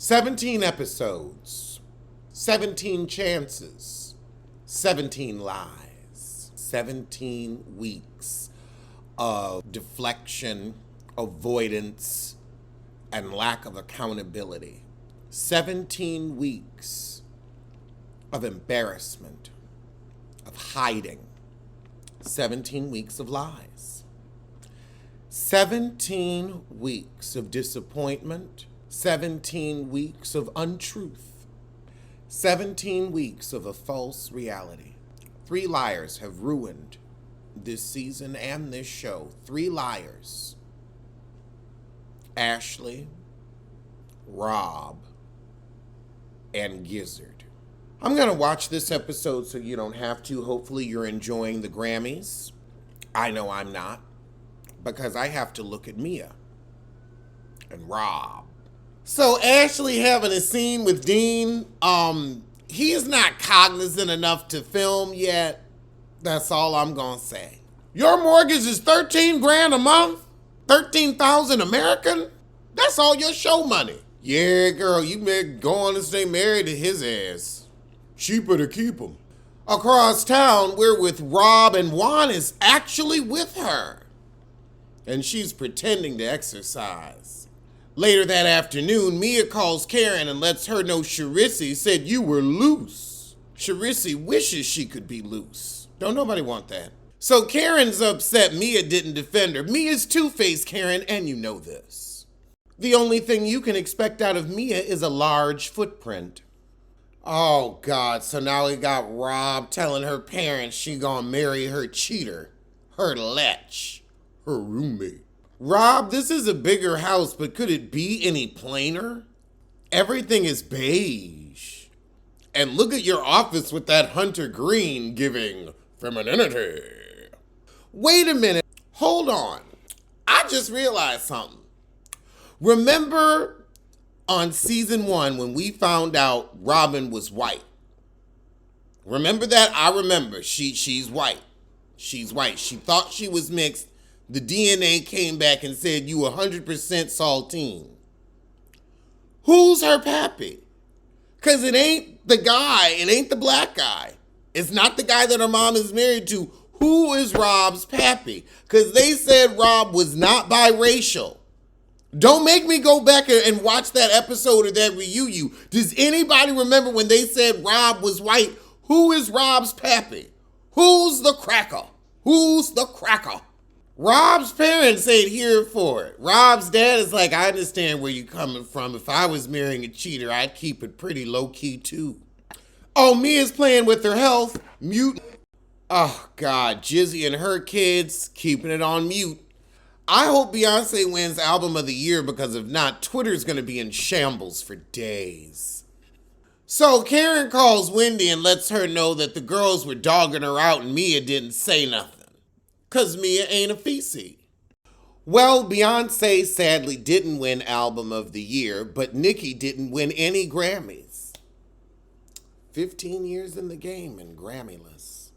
17 episodes, 17 chances, 17 lies, 17 weeks of deflection, avoidance, and lack of accountability. 17 weeks of embarrassment, of hiding. 17 weeks of lies. 17 weeks of disappointment. 17 weeks of untruth. 17 weeks of a false reality. 3 liars have ruined this season and this show. 3 liars. Ashley, Rob, and Gizzard. I'm going to watch this episode so you don't have to. Hopefully you're enjoying the Grammys. I know I'm not, because I have to look at Mia and Rob. So Ashley having a scene with Dean, he's not cognizant enough to film yet. That's all I'm going to say. Your mortgage is $13,000 a month? 13,000 American? That's all your show money. Yeah, girl, you may go on and stay married to his ass. Cheaper to keep him. Across town, we're with Rob, and Juan is actually with her. And she's pretending to exercise. Later that afternoon, Mia calls Karen and lets her know Charisse said you were loose. Charisse wishes she could be loose. Don't nobody want that. So Karen's upset Mia didn't defend her. Mia's two-faced, Karen, and you know this. The only thing you can expect out of Mia is a large footprint. Oh, God, so now we got Rob telling her parents she gonna marry her cheater, her lech, her roommate. Rob, this is a bigger house, but could it be any plainer? Everything is beige. And look at your office with that hunter green giving femininity. Wait a minute. Hold on. I just realized something. Remember on season 1 when we found out Robin was white? Remember that? I remember. She's white. She's white. She thought she was mixed. The DNA came back and said you 100% saltine. Who's her pappy? Because it ain't the guy. It ain't the black guy. It's not the guy that her mom is married to. Who is Rob's pappy? Because they said Rob was not biracial. Don't make me go back and watch that episode or that reunion. Does anybody remember when they said Rob was white? Who is Rob's pappy? Who's the cracker? Who's the cracker? Rob's parents ain't here for it. Rob's dad is like, I understand where you're coming from. If I was marrying a cheater, I'd keep it pretty low-key too. Oh, Mia's playing with her health. Mute. Oh, God. Jizzy and her kids keeping it on mute. I hope Beyonce wins Album of the Year, because if not, Twitter's going to be in shambles for days. So Karen calls Wendy and lets her know that the girls were dogging her out and Mia didn't say nothing. Because Mia ain't a feces. Well, Beyonce sadly didn't win Album of the Year, but Nicki didn't win any Grammys. 15 years in the game and Grammyless.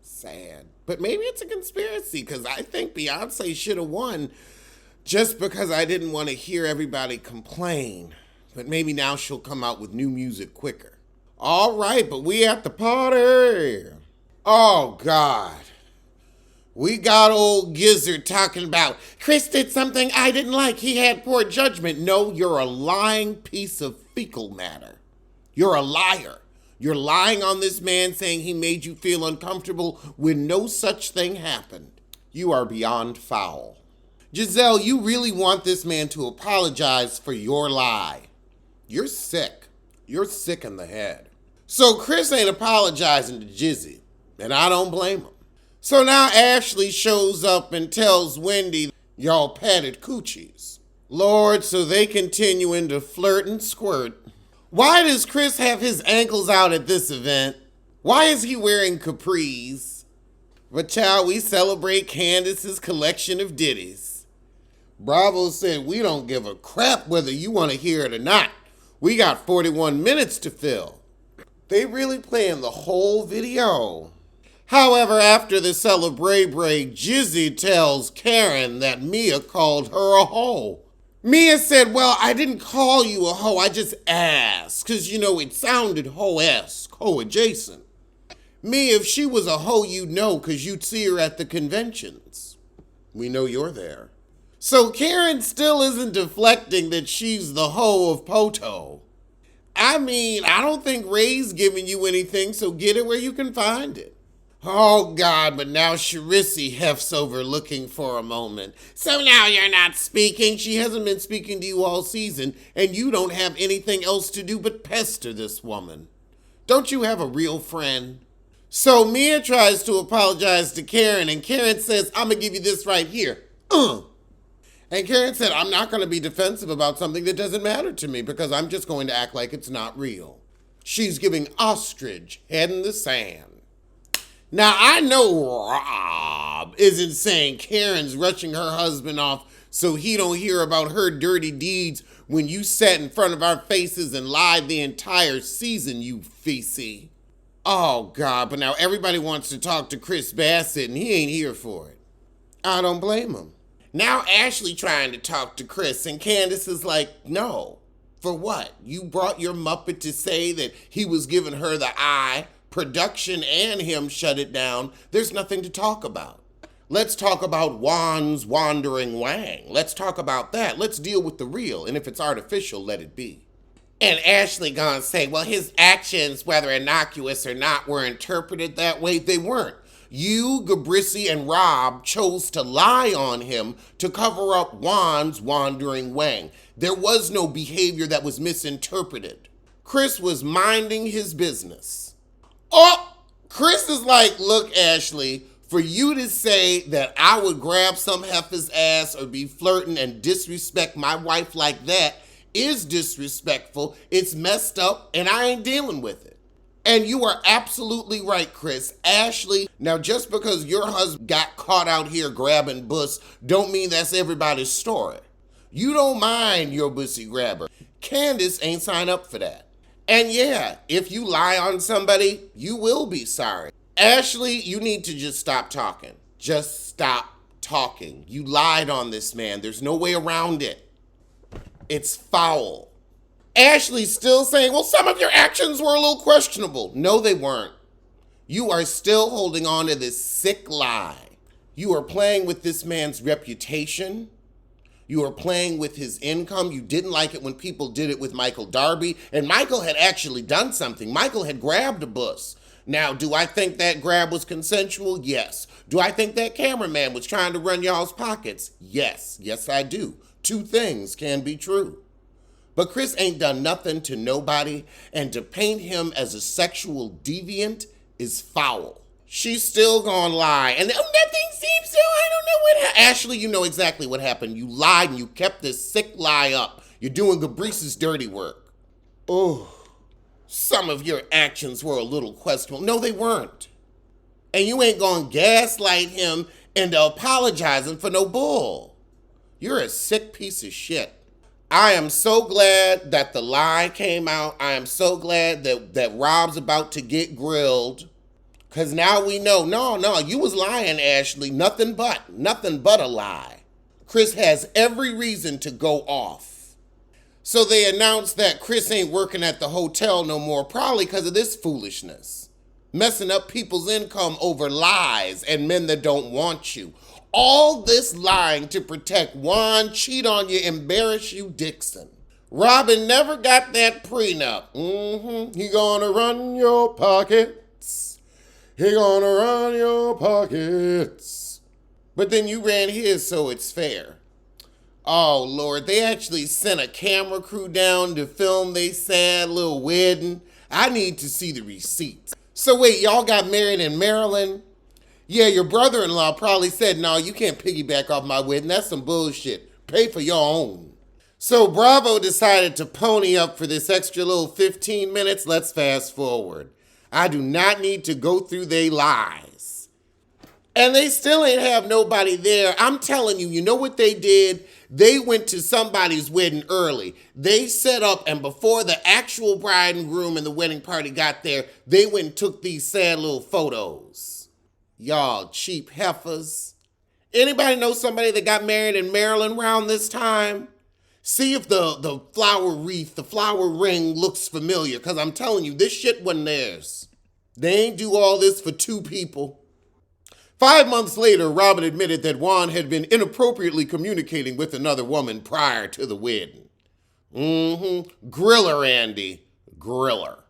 Sad. But maybe it's a conspiracy, because I think Beyonce should have won just because I didn't want to hear everybody complain. But maybe now she'll come out with new music quicker. All right, but we at the party. Oh, God. We got old Gizzard talking about, Chris did something I didn't like. He had poor judgment. No, you're a lying piece of fecal matter. You're a liar. You're lying on this man saying he made you feel uncomfortable when no such thing happened. You are beyond foul. Giselle, you really want this man to apologize for your lie. You're sick. You're sick in the head. So Chris ain't apologizing to Jizzy, and I don't blame him. So now Ashley shows up and tells Wendy, y'all patted coochies. Lord, so they continuing to flirt and squirt. Why does Chris have his ankles out at this event? Why is he wearing capris? But child, we celebrate Candace's collection of ditties. Bravo said, we don't give a crap whether you want to hear it or not. We got 41 minutes to fill. They really playing the whole video. However, after the celebrate break, Jizzy tells Karen that Mia called her a hoe. Mia said, well, I didn't call you a hoe. I just asked. Because, it sounded hoe-esque, hoe-adjacent. Mia, if she was a hoe, you'd know because you'd see her at the conventions. We know you're there. So Karen still isn't deflecting that she's the hoe of Poto. I mean, I don't think Ray's giving you anything, so get it where you can find it. Oh, God, but now Charisse hefts over looking for a moment. So now you're not speaking. She hasn't been speaking to you all season, and you don't have anything else to do but pester this woman. Don't you have a real friend? So Mia tries to apologize to Karen, and Karen says, I'm going to give you this right here. And Karen said, I'm not going to be defensive about something that doesn't matter to me because I'm just going to act like it's not real. She's giving ostrich head in the sand. Now, I know Rob isn't saying Karen's rushing her husband off so he don't hear about her dirty deeds when you sat in front of our faces and lied the entire season, you feces. Oh, God, but now everybody wants to talk to Chris Bassett and he ain't here for it. I don't blame him. Now Ashley trying to talk to Chris and Candace is like, no. For what? You brought your Muppet to say that he was giving her the eye. Production and him shut it down. There's nothing to talk about. Let's talk about Juan's wandering Wang. Let's talk about that. Let's deal with the real. And if it's artificial, let it be. And Ashley gonna say, well, his actions, whether innocuous or not, were interpreted that way. They weren't. You, Gabrisi, and Rob chose to lie on him to cover up Juan's wandering Wang. There was no behavior that was misinterpreted. Chris was minding his business. Oh, Chris is like, look, Ashley, for you to say that I would grab some heifer's ass or be flirting and disrespect my wife like that is disrespectful. It's messed up, and I ain't dealing with it. And you are absolutely right, Chris. Ashley, now just because your husband got caught out here grabbing bus, don't mean that's everybody's story. You don't mind your bussy grabber. Candace ain't signed up for that. And yeah, if you lie on somebody, you will be sorry. Ashley, you need to just stop talking. Just stop talking. You lied on this man. There's no way around it. It's foul. Ashley's still saying, well, some of your actions were a little questionable. No, they weren't. You are still holding on to this sick lie. You are playing with this man's reputation. You are playing with his income. You didn't like it when people did it with Michael Darby. And Michael had actually done something. Michael had grabbed a bus. Now, do I think that grab was consensual? Yes. Do I think that cameraman was trying to run y'all's pockets? Yes. Yes, I do. Two things can be true. But Chris ain't done nothing to nobody, and to paint him as a sexual deviant is foul. She's still gonna lie, and nothing seems so, I don't know what happened. Ashley, you know exactly what happened. You lied and you kept this sick lie up. You're doing Gabrice's dirty work. Oh, some of your actions were a little questionable. No, they weren't. And you ain't gonna gaslight him into apologizing for no bull. You're a sick piece of shit. I am so glad that the lie came out. I am so glad that Rob's about to get grilled. Because now we know, no, you was lying, Ashley. Nothing but a lie. Chris has every reason to go off. So they announced that Chris ain't working at the hotel no more, probably because of this foolishness. Messing up people's income over lies and men that don't want you. All this lying to protect Juan, cheat on you, embarrass you, Dixon. Robin never got that prenup. He gonna run your pockets. He gonna run your pockets. But then you ran his, so it's fair. Oh, Lord, they actually sent a camera crew down to film they sad little wedding. I need to see the receipts. So wait, y'all got married in Maryland? Yeah, your brother-in-law probably said, no, you can't piggyback off my wedding. That's some bullshit. Pay for your own. So Bravo decided to pony up for this extra little 15 minutes. Let's fast forward. I do not need to go through they lies. And they still ain't have nobody there. I'm telling you, you know what they did? They went to somebody's wedding early. They set up, and before the actual bride and groom and the wedding party got there, they went and took these sad little photos. Y'all cheap heifers. Anybody know somebody that got married in Maryland around this time? See if the flower wreath, the flower ring looks familiar, because I'm telling you, this shit wasn't theirs. They ain't do all this for two people. 5 months later, Robin admitted that Juan had been inappropriately communicating with another woman prior to the wedding. Griller, Andy. Griller.